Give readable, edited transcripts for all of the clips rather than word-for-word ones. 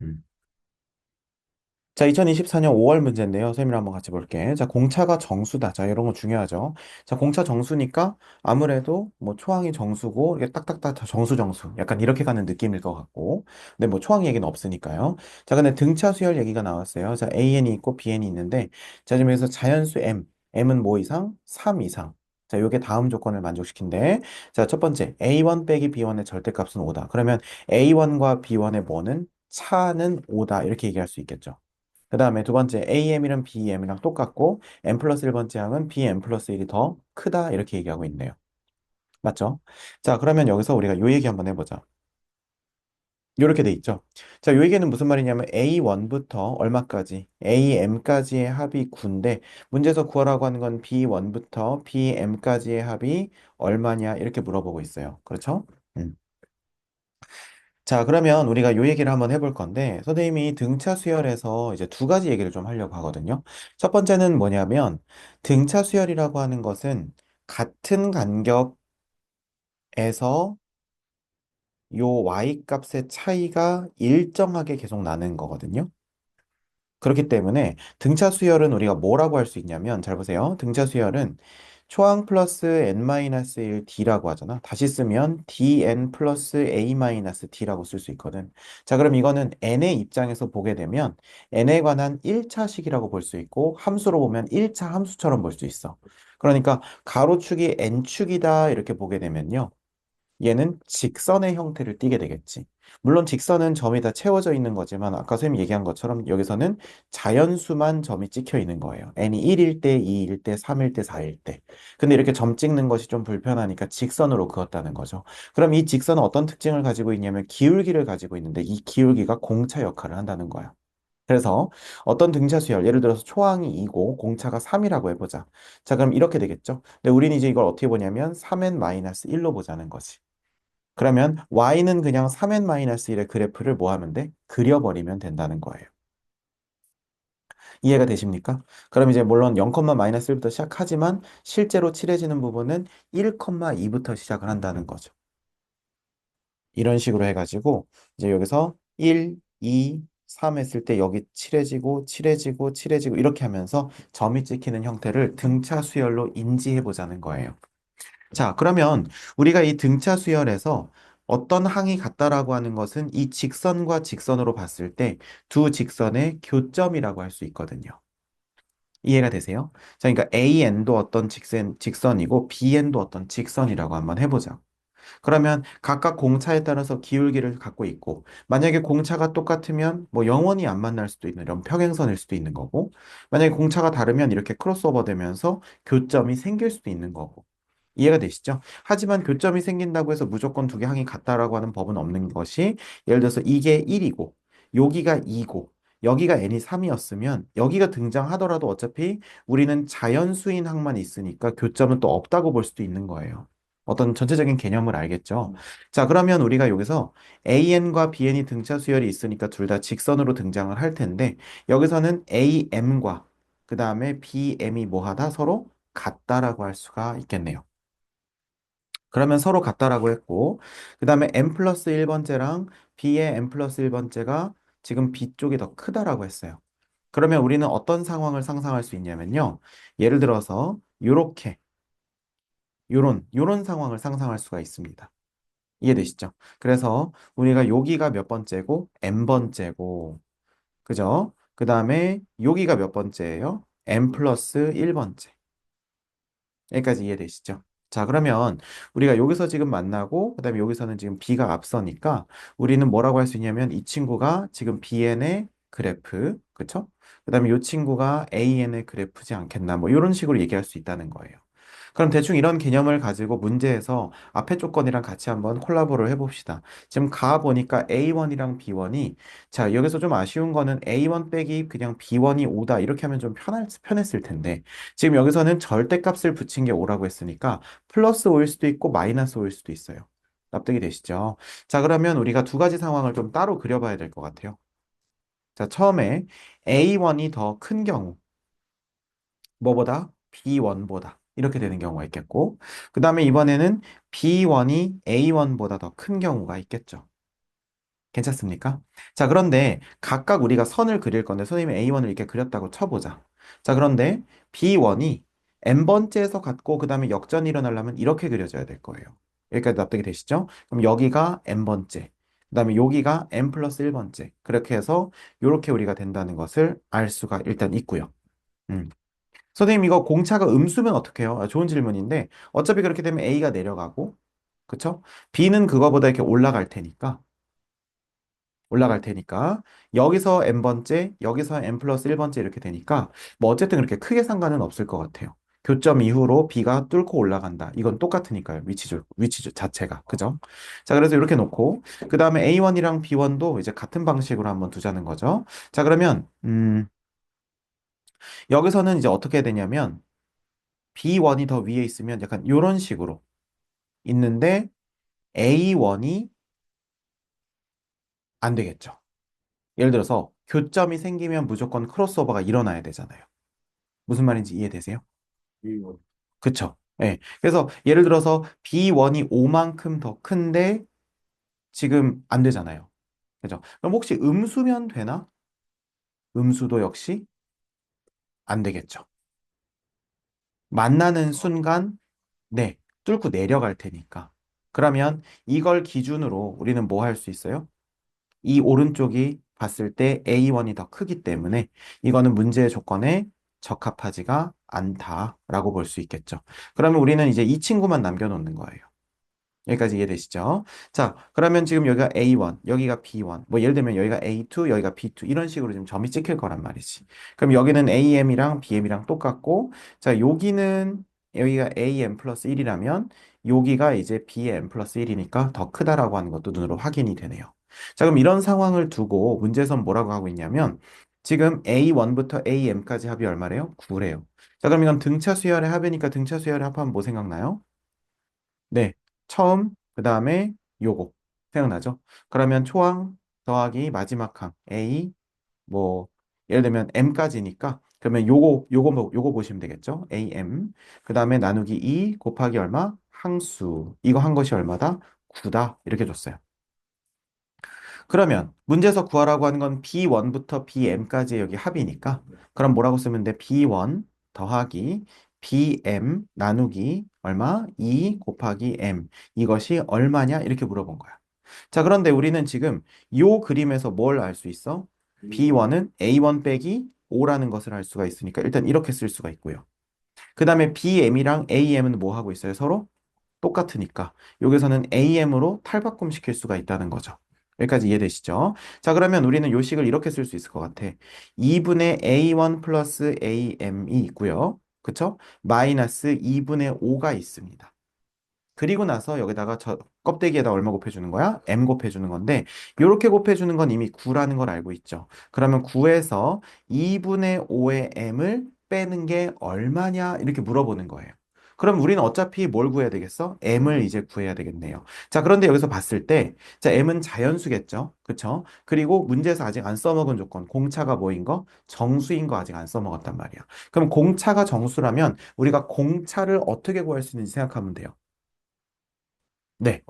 음. 자, 2024년 5월 문제인데요. 선생님이랑 한번 같이 볼게. 자, 공차가 정수다. 자, 이런 거 중요하죠. 자, 공차 정수니까 아무래도 뭐 초항이 정수고, 이게 딱딱딱 정수 정수. 약간 이렇게 가는 느낌일 것 같고. 근데 뭐 초항 얘기는 없으니까요. 자, 근데 등차 수열 얘기가 나왔어요. 자, AN이 있고 BN이 있는데, 자, 지금 여기서 자연수 M. M은 뭐 이상? 3 이상. 자, 요게 다음 조건을 만족시킨대. 자, 첫 번째, A1 빼기 B1의 절대값은 5다. 그러면 A1과 B1의 뭐는? 차는 5다. 이렇게 얘기할 수 있겠죠. 그 다음에 두 번째, AM이랑 BM이랑 똑같고, M 플러스 1번째 항은 BM 플러스 1이 더 크다. 이렇게 얘기하고 있네요. 맞죠? 자, 그러면 여기서 우리가 요 얘기 한번 해보자. 요렇게 돼 있죠. 자, 요 얘기는 무슨 말이냐면 A1부터 얼마까지? AM까지의 합이 9인데, 문제에서 구하라고 하는 건 B1부터 BM까지의 합이 얼마냐? 이렇게 물어보고 있어요. 그렇죠? 음. 자, 그러면 우리가 요 얘기를 한번 해볼 건데, 선생님이 등차 수열에서 이제 두 가지 얘기를 좀 하려고 하거든요. 첫 번째는 뭐냐면, 등차 수열이라고 하는 것은 같은 간격에서 요 y 값의 차이가 일정하게 계속 나는 거거든요. 그렇기 때문에 등차 수열은 우리가 뭐라고 할 수 있냐면, 잘 보세요. 등차 수열은 초항 플러스 n-1 d라고 하잖아. 다시 쓰면 dn 플러스 a-d라고 쓸 수 있거든. 자, 그럼 이거는 n의 입장에서 보게 되면 n에 관한 1차식이라고 볼 수 있고 함수로 보면 1차 함수처럼 볼 수 있어. 그러니까 가로축이 n축이다 이렇게 보게 되면요. 얘는 직선의 형태를 띠게 되겠지. 물론 직선은 점이 다 채워져 있는 거지만 아까 선생님이 얘기한 것처럼 여기서는 자연수만 점이 찍혀 있는 거예요. n이 1일 때, 2일 때, 3일 때, 4일 때. 근데 이렇게 점 찍는 것이 좀 불편하니까 직선으로 그었다는 거죠. 그럼 이 직선은 어떤 특징을 가지고 있냐면 기울기를 가지고 있는데 이 기울기가 공차 역할을 한다는 거야. 그래서 어떤 등차 수열, 예를 들어서 초항이 2고 공차가 3이라고 해보자. 자, 그럼 이렇게 되겠죠. 근데 우리는 이제 이걸 어떻게 보냐면 3n-1로 보자는 거지. 그러면 y는 그냥 3n-1의 그래프를 뭐 하면 돼? 그려버리면 된다는 거예요. 이해가 되십니까? 그럼 이제 물론 0,-1부터 시작하지만 실제로 칠해지는 부분은 1,2부터 시작을 한다는 거죠. 이런 식으로 해가지고 이제 여기서 1, 2, 3 했을 때 여기 칠해지고 칠해지고 칠해지고 이렇게 하면서 점이 찍히는 형태를 등차 수열로 인지해 보자는 거예요. 자, 그러면 우리가 이 등차 수열에서 어떤 항이 같다라고 하는 것은 이 직선과 직선으로 봤을 때 두 직선의 교점이라고 할 수 있거든요. 이해가 되세요? 자, 그러니까 AN도 어떤 직선이고 BN도 어떤 직선이라고 한번 해보자. 그러면 각각 공차에 따라서 기울기를 갖고 있고, 만약에 공차가 똑같으면 뭐 영원히 안 만날 수도 있는 이런 평행선일 수도 있는 거고, 만약에 공차가 다르면 이렇게 크로스오버 되면서 교점이 생길 수도 있는 거고. 이해가 되시죠? 하지만 교점이 생긴다고 해서 무조건 두 개 항이 같다라고 하는 법은 없는 것이, 예를 들어서 이게 1이고 여기가 2고 여기가 n이 3이었으면 여기가 등장하더라도 어차피 우리는 자연수인 항만 있으니까 교점은 또 없다고 볼 수도 있는 거예요. 어떤 전체적인 개념을 알겠죠? 자, 그러면 우리가 여기서 AN과 BN이 등차 수열이 있으니까 둘 다 직선으로 등장을 할 텐데 여기서는 AM과 그 다음에 BM이 뭐하다? 서로 같다라고 할 수가 있겠네요. 그러면 서로 같다라고 했고, 그 다음에 n 플러스 1번째랑 b의 n 플러스 1번째가 지금 b 쪽이 더 크다라고 했어요. 그러면 우리는 어떤 상황을 상상할 수 있냐면요. 예를 들어서 요렇게 요런 상황을 상상할 수가 있습니다. 이해되시죠? 그래서 우리가 여기가 몇 번째고 n 번째고 그죠? 그 다음에 여기가 몇 번째예요? n 플러스 1번째. 여기까지 이해되시죠? 자, 그러면 우리가 여기서 지금 만나고, 그다음에 여기서는 지금 B가 앞서니까 우리는 뭐라고 할 수 있냐면 이 친구가 지금 BN의 그래프, 그쵸? 그다음에 이 친구가 AN의 그래프지 않겠나, 뭐 이런 식으로 얘기할 수 있다는 거예요. 그럼 대충 이런 개념을 가지고 문제에서 앞에 조건이랑 같이 한번 콜라보를 해봅시다. 지금 가 보니까 A1이랑 B1이 자, 여기서 좀 아쉬운 거는 A1 빼기 그냥 B1이 5다 이렇게 하면 좀 편했을 텐데 지금 여기서는 절대값을 붙인 게 5라고 했으니까 플러스 5일 수도 있고 마이너스 5일 수도 있어요. 납득이 되시죠? 자, 그러면 우리가 두 가지 상황을 좀 따로 그려봐야 될 것 같아요. 자, 처음에 A1이 더 큰 경우 뭐보다? B1보다. 이렇게 되는 경우가 있겠고, 그 다음에 이번에는 B1이 A1보다 더 큰 경우가 있겠죠. 괜찮습니까? 자, 그런데 각각 우리가 선을 그릴 건데 선생님이 A1을 이렇게 그렸다고 쳐보자. 자, 그런데 B1이 n번째에서 같고 그 다음에 역전이 일어나려면 이렇게 그려져야 될 거예요. 여기까지 납득이 되시죠? 그럼 여기가 n번째, 그 다음에 여기가 n 플러스 1번째. 그렇게 해서 이렇게 우리가 된다는 것을 알 수가 일단 있고요. 음. 선생님 이거 공차가 음수면 어떡해요? 아, 좋은 질문인데 어차피 그렇게 되면 A가 내려가고 그쵸? B는 그거보다 이렇게 올라갈 테니까 여기서 n번째 여기서 n 플러스 1번째 이렇게 되니까 뭐 어쨌든 그렇게 크게 상관은 없을 것 같아요. 교점 이후로 B가 뚫고 올라간다. 이건 똑같으니까요. 위치 자체가. 그죠? 자, 그래서 이렇게 놓고 그 다음에 A1이랑 B1도 이제 같은 방식으로 한번 두자는 거죠. 자, 그러면 여기서는 이제 어떻게 해야 되냐면 B1이 더 위에 있으면 약간 이런 식으로 있는데 A1이 안 되겠죠. 예를 들어서 교점이 생기면 무조건 크로스오버가 일어나야 되잖아요. 무슨 말인지 이해되세요? 그쵸? 예. 그래서 예를 들어서 B1이 5만큼 더 큰데 지금 안 되잖아요. 그죠? 그럼 혹시 음수면 되나? 음수도 역시 안 되겠죠. 만나는 순간, 네, 뚫고 내려갈 테니까. 그러면 이걸 기준으로 우리는 뭐 할 수 있어요? 이 오른쪽이 봤을 때 A1이 더 크기 때문에 이거는 문제의 조건에 적합하지가 않다라고 볼 수 있겠죠. 그러면 우리는 이제 이 친구만 남겨놓는 거예요. 여기까지 이해되시죠? 자, 그러면 지금 여기가 A1, 여기가 B1, 뭐 예를 들면 여기가 A2, 여기가 B2 이런 식으로 지금 점이 찍힐 거란 말이지. 그럼 여기는 AM이랑 BM이랑 똑같고, 자, 여기는 여기가 AM 플러스 1이라면 여기가 이제 BM 플러스 1이니까 더 크다라고 하는 것도 눈으로 확인이 되네요. 자, 그럼 이런 상황을 두고 문제에서는 뭐라고 하고 있냐면 지금 A1부터 AM까지 합이 얼마래요? 9래요. 자, 그럼 이건 등차 수열의 합이니까 등차 수열의 합하면 뭐 생각나요? 네. 처음, 그 다음에 요거. 생각나죠? 그러면 초항 더하기 마지막 항. A, 뭐, 예를 들면 M까지니까, 그러면 요거 보시면 되겠죠? AM. 그 다음에 나누기 2 곱하기 얼마? 항수. 이거 한 것이 얼마다? 9다. 이렇게 줬어요. 그러면 문제에서 구하라고 하는 건 B1부터 BM까지의 여기 합이니까 그럼 뭐라고 쓰면 돼? B1 더하기 BM 나누기 얼마? 2 곱하기 M 이것이 얼마냐? 이렇게 물어본 거야. 자, 그런데 우리는 지금 요 그림에서 뭘 알 수 있어? B1은 A1 빼기 5라는 것을 알 수가 있으니까 일단 이렇게 쓸 수가 있고요. 그 다음에 BM이랑 AM은 뭐 하고 있어요? 서로 똑같으니까 여기서는 AM으로 탈바꿈 시킬 수가 있다는 거죠. 여기까지 이해되시죠? 자, 그러면 우리는 요 식을 이렇게 쓸 수 있을 것 같아. 2분의 A1 플러스 AM이 있고요. 그쵸? 마이너스 2분의 5가 있습니다. 그리고 나서 여기다가 저 껍데기에다 얼마 곱해주는 거야? M 곱해주는 건데 이렇게 곱해주는 건 이미 9라는 걸 알고 있죠. 그러면 9에서 2분의 5의 M을 빼는 게 얼마냐? 이렇게 물어보는 거예요. 그럼 우리는 어차피 뭘 구해야 되겠어? M을 이제 구해야 되겠네요. 자, 그런데 여기서 봤을 때, 자, M은 자연수겠죠? 그쵸? 그리고 문제에서 아직 안 써먹은 조건, 공차가 뭐인 거? 정수인 거 아직 안 써먹었단 말이야. 그럼 공차가 정수라면 우리가 공차를 어떻게 구할 수 있는지 생각하면 돼요. 네.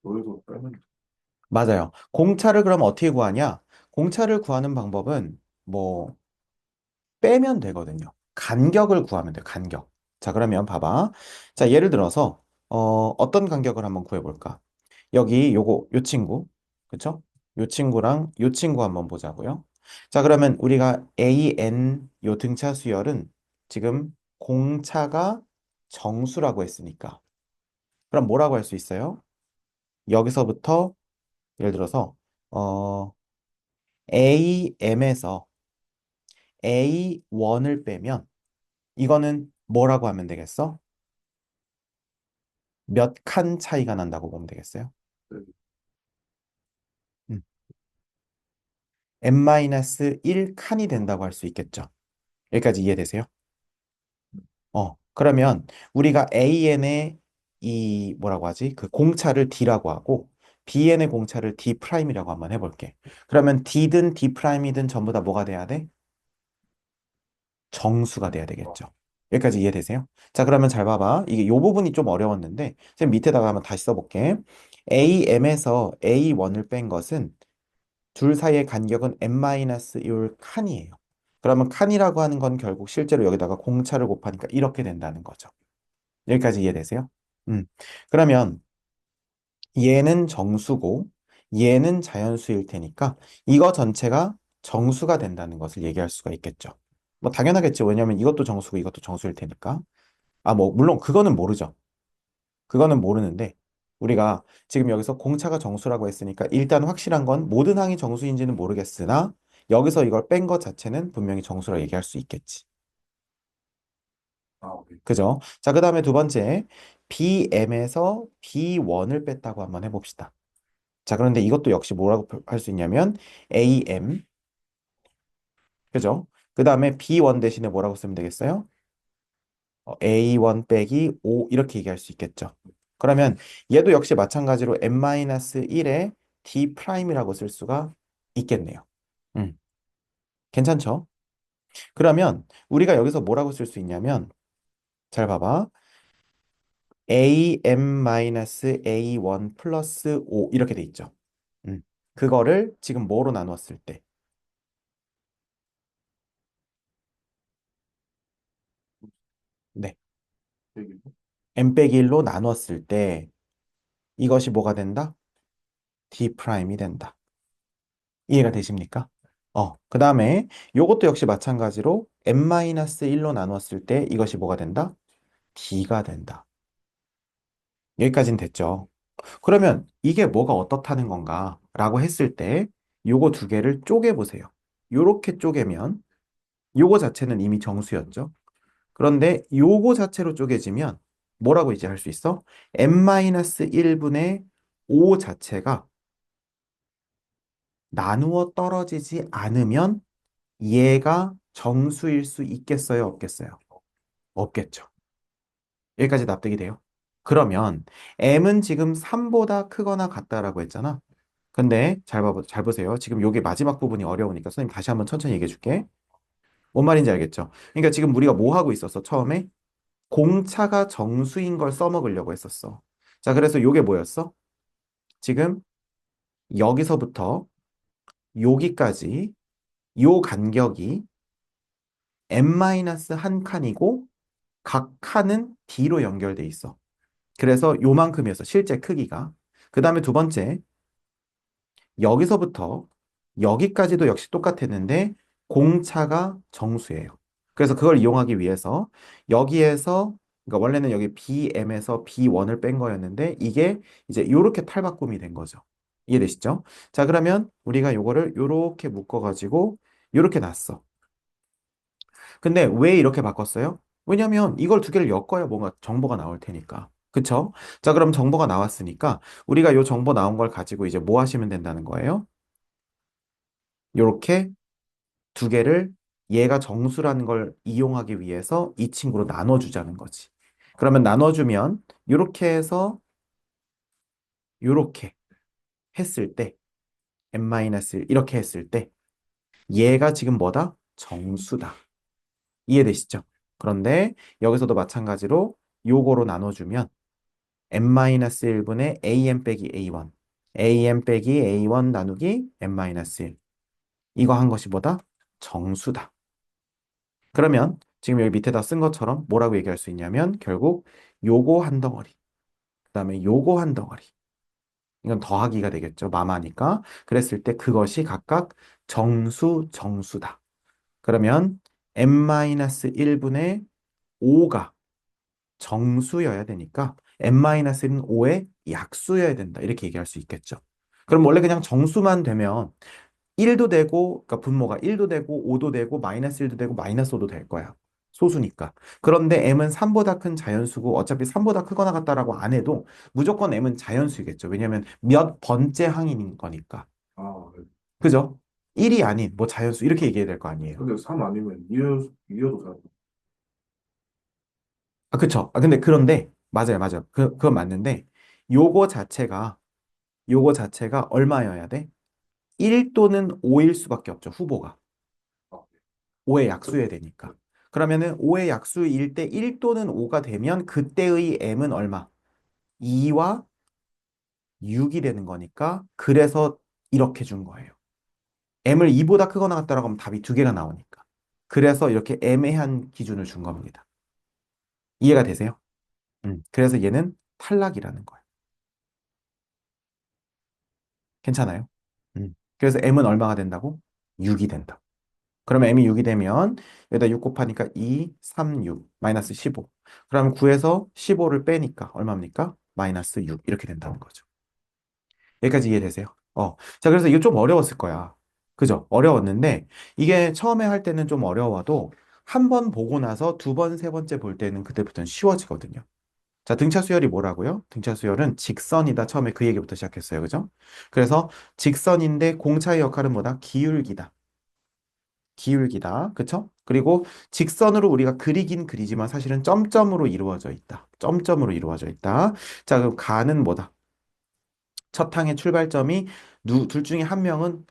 여기서 빼면 맞아요. 공차를 그럼 어떻게 구하냐? 공차를 구하는 방법은 뭐 빼면 되거든요. 간격을 구하면 돼요. 간격. 자, 그러면 봐봐. 자, 예를 들어서 어떤 간격을 한번 구해 볼까? 여기 요 친구. 그쵸? 요 친구랑 요 친구 한번 보자고요. 자, 그러면 우리가 AN 요 등차 수열은 지금 공차가 정수라고 했으니까. 그럼 뭐라고 할 수 있어요? 여기서부터 예를 들어서 어 AM에서 A1을 빼면 이거는 뭐라고 하면 되겠어? 몇 칸 차이가 난다고 보면 되겠어요? 음. n-1 칸이 된다고 할 수 있겠죠. 여기까지 이해되세요? 그러면 우리가 AN의 이 뭐라고 하지? 그 공차를 D라고 하고 BN의 공차를 D'이라고 한번 해볼게. 그러면 D든 D'이든 전부 다 뭐가 돼야 돼? 정수가 돼야 되겠죠. 여기까지 이해되세요? 자, 그러면 잘 봐봐. 이게 요 부분이 좀 어려웠는데, 선생님 밑에다가 한번 다시 써볼게. AM에서 A1을 뺀 것은 둘 사이의 간격은 n-1 칸이에요. 그러면 칸이라고 하는 건 결국 실제로 여기다가 공차를 곱하니까 이렇게 된다는 거죠. 여기까지 이해되세요? 음. 그러면 얘는 정수고 얘는 자연수일 테니까 이거 전체가 정수가 된다는 것을 얘기할 수가 있겠죠. 뭐 당연하겠죠. 왜냐하면 이것도 정수고 이것도 정수일 테니까. 아, 뭐 물론 그거는 모르죠. 그거는 모르는데 우리가 지금 여기서 공차가 정수라고 했으니까 일단 확실한 건 모든 항이 정수인지는 모르겠으나 여기서 이걸 뺀 것 자체는 분명히 정수라고 얘기할 수 있겠지. 아, 오케이. 그죠? 자, 그 다음에 두 번째 BM에서 B1을 뺐다고 한번 해봅시다. 자, 그런데 이것도 역시 뭐라고 할 수 있냐면 AM, 그죠? 그 다음에 B1 대신에 뭐라고 쓰면 되겠어요? A1 빼기 5 이렇게 얘기할 수 있겠죠. 그러면 얘도 역시 마찬가지로 n-1에 d 프라임이라고 쓸 수가 있겠네요. 음, 괜찮죠? 그러면 우리가 여기서 뭐라고 쓸 수 있냐면 잘 봐봐. am-a1 플러스 5 이렇게 돼 있죠. 그거를 지금 뭐로 나눴을 때 네, 되게 m 빼기 1로 나눴을 때 이것이 뭐가 된다? d 프라임이 된다. 이해가 되십니까? 그 다음에 요것도 역시 마찬가지로 n-1로 나눴을 때 이것이 뭐가 된다? d가 된다. 여기까지는 됐죠. 그러면 이게 뭐가 어떻다는 건가? 라고 했을 때 요거 두 개를 쪼개보세요. 요렇게 쪼개면 요거 자체는 이미 정수였죠. 그런데 요거 자체로 쪼개지면 뭐라고 이제 할 수 있어? n-1분의 5 자체가 나누어 떨어지지 않으면 얘가 정수일 수 있겠어요? 없겠어요? 없겠죠. 여기까지 납득이 돼요? 그러면 m은 지금 3보다 크거나 같다라고 했잖아. 근데 잘 보세요. 지금 요게 마지막 부분이 어려우니까 선생님 다시 한번 천천히 얘기해 줄게. 뭔 말인지 알겠죠? 그러니까 지금 우리가 뭐 하고 있었어? 처음에 공차가 정수인 걸 써먹으려고 했었어. 자, 그래서 요게 뭐였어? 지금 여기서부터 여기까지 요 간격이 n-한 칸이고 각 칸은 D로 연결돼 있어. 그래서 요만큼이었어. 실제 크기가. 그 다음에 두 번째, 여기서부터 여기까지도 역시 똑같았는데 공차가 정수예요. 그래서 그걸 이용하기 위해서 여기에서 그러니까 원래는 여기 BM에서 B1을 뺀 거였는데 이게 이제 요렇게 탈바꿈이 된 거죠. 이해되시죠? 자, 그러면 우리가 요거를 요렇게 묶어가지고 요렇게 놨어. 근데 왜 이렇게 바꿨어요? 왜냐면 이걸 두 개를 엮어야 뭔가 정보가 나올 테니까. 그쵸? 자, 그럼 정보가 나왔으니까 우리가 요 정보 나온 걸 가지고 이제 뭐 하시면 된다는 거예요? 요렇게 두 개를 얘가 정수라는 걸 이용하기 위해서 이 친구로 나눠주자는 거지. 그러면 나눠주면 요렇게 해서 요렇게 했을 때 n-1 이렇게 했을 때 얘가 지금 뭐다? 정수다. 이해되시죠? 그런데 여기서도 마찬가지로 요거로 나눠주면 n-1분의 am 빼기 a1 am 빼기 a1 나누기 n-1 이거 한 것이 뭐다? 정수다. 그러면 지금 여기 밑에다 쓴 것처럼 뭐라고 얘기할 수 있냐면 결국 요거 한 덩어리 그 다음에 요거 한 덩어리 이건 더하기가 되겠죠. 마마니까. 그랬을 때 그것이 각각 정수, 정수다. 그러면 n-1분의 5가 정수여야 되니까 n-는 5의 약수여야 된다. 이렇게 얘기할 수 있겠죠. 그럼 원래 그냥 정수만 되면 1도 되고, 그러니까 분모가 1도 되고, 5도 되고, 마이너스 1도 되고, 마이너스 5도 될 거야. 소수니까. 그런데 m은 3보다 큰 자연수고 어차피 3보다 크거나 같다라고 안 해도 무조건 m은 자연수겠죠. 왜냐면 몇 번째 항인 거니까. 아, 네. 그죠? 1이 아닌 뭐 자연수 이렇게 얘기해야 될 거 아니에요. 근데 3 아니면 이어도 잘. 아, 그쵸. 아, 근데 그런데 맞아요, 맞아요. 그건 맞는데 요거 자체가 요거 자체가 얼마여야 돼? 1 또는 5일 수밖에 없죠. 후보가. 아, 5의 약수여야 되니까. 그러면은 5의 약수일 때 1 또는 5가 되면 그때의 m은 얼마? 2와 6이 되는 거니까 그래서 이렇게 준 거예요. m을 2보다 크거나 같다라고 하면 답이 두 개가 나오니까. 그래서 이렇게 애매한 기준을 준 겁니다. 이해가 되세요? 그래서 얘는 탈락이라는 거예요. 괜찮아요? 그래서 m은 얼마가 된다고? 6이 된다. 그러면 m이 6이 되면 여기다 6 곱하니까 2, 3, 6, 마이너스 15. 그러면 9에서 15를 빼니까 얼마입니까? 마이너스 6 이렇게 된다는 거죠. 여기까지 이해되세요? 자, 그래서 이거 좀 어려웠을 거야. 그죠? 어려웠는데 이게 처음에 할 때는 좀 어려워도 한 번 보고 나서 두 번, 세 번째 볼 때는 그때부터는 쉬워지거든요. 자, 등차 수열이 뭐라고요? 등차 수열은 직선이다. 처음에 그 얘기부터 시작했어요. 그죠? 그래서 직선인데 공차의 역할은 뭐다? 기울기다. 기울기다. 그쵸? 그리고 직선으로 우리가 그리긴 그리지만 사실은 점점으로 이루어져 있다. 점점으로 이루어져 있다. 자, 그럼 가는 뭐다? 첫 항의 출발점이 둘 중에 한 명은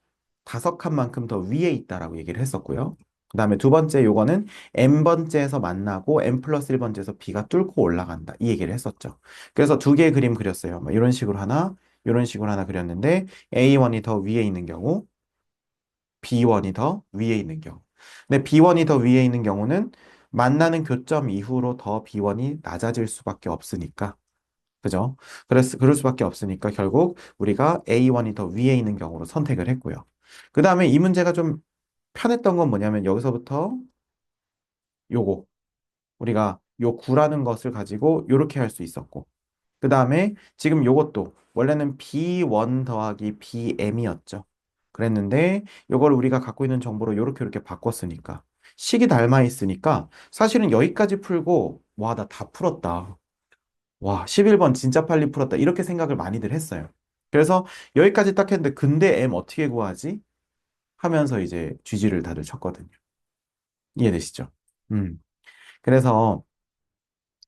5칸만큼 더 위에 있다라고 얘기를 했었고요. 그 다음에 두 번째 요거는 n번째에서 만나고 n 플러스 1번째에서 b가 뚫고 올라간다. 이 얘기를 했었죠. 그래서 두 개의 그림 그렸어요. 뭐 이런 식으로 하나, 이런 식으로 하나 그렸는데 A1이 더 위에 있는 경우, B1이 더 위에 있는 경우. 근데 B1이 더 위에 있는 경우는 만나는 교점 이후로 더 B1이 낮아질 수밖에 없으니까. 그죠? 그럴 수밖에 없으니까 결국 우리가 A1이 더 위에 있는 경우로 선택을 했고요. 그 다음에 이 문제가 좀 편했던 건 뭐냐면 여기서부터 요거 우리가 요 9라는 것을 가지고 요렇게 할 수 있었고 그 다음에 지금 요것도 원래는 B1 더하기 BM이었죠. 그랬는데 요걸 우리가 갖고 있는 정보로 요렇게 바꿨으니까 식이 닮아 있으니까 사실은 여기까지 풀고 와, 나 다 풀었다. 와, 11번 진짜 빨리 풀었다. 이렇게 생각을 많이들 했어요. 그래서 여기까지 딱 했는데 근데 M 어떻게 구하지? 하면서 이제 GG를 다들 쳤거든요. 이해되시죠? 음. 그래서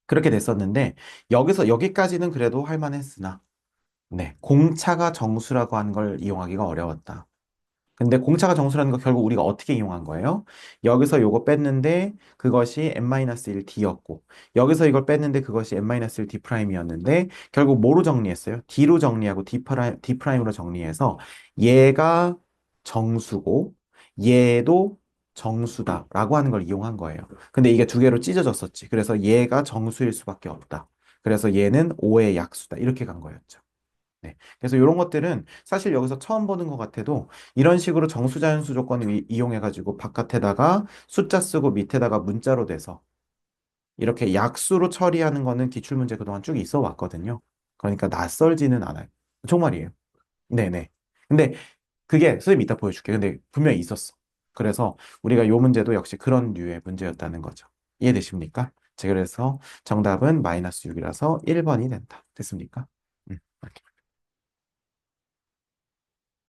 그렇게 됐었는데 여기서 여기까지는 그래도 할 만했으나 네, 공차가 정수라고 하는 걸 이용하기가 어려웠다. 근데 공차가 정수라는 거 결국 우리가 어떻게 이용한 거예요? 여기서 요거 뺐는데 그것이 n-1d였고 여기서 이걸 뺐는데 그것이 n-1d 프라임이었는데 결국 뭐로 정리했어요? d로 정리하고 d 프라임으로 정리해서 얘가 정수고 얘도 정수다라고 하는 걸 이용한 거예요. 근데 이게 두 개로 찢어졌었지. 그래서 얘가 정수일 수밖에 없다. 그래서 얘는 5의 약수다. 이렇게 간 거였죠. 네. 그래서 이런 것들은 사실 여기서 처음 보는 것 같아도 이런 식으로 정수자연수 조건을 이용해가지고 바깥에다가 숫자 쓰고 밑에다가 문자로 돼서 이렇게 약수로 처리하는 거는 기출문제 그동안 쭉 있어 왔거든요. 그러니까 낯설지는 않아요. 정말이에요. 네네. 근데 그게 선생님 이따 보여줄게. 근데 분명히 있었어. 그래서 우리가 요 문제도 역시 그런 류의 문제였다는 거죠. 이해되십니까? 자, 그래서 정답은 마이너스 6이라서 1번이 된다. 됐습니까?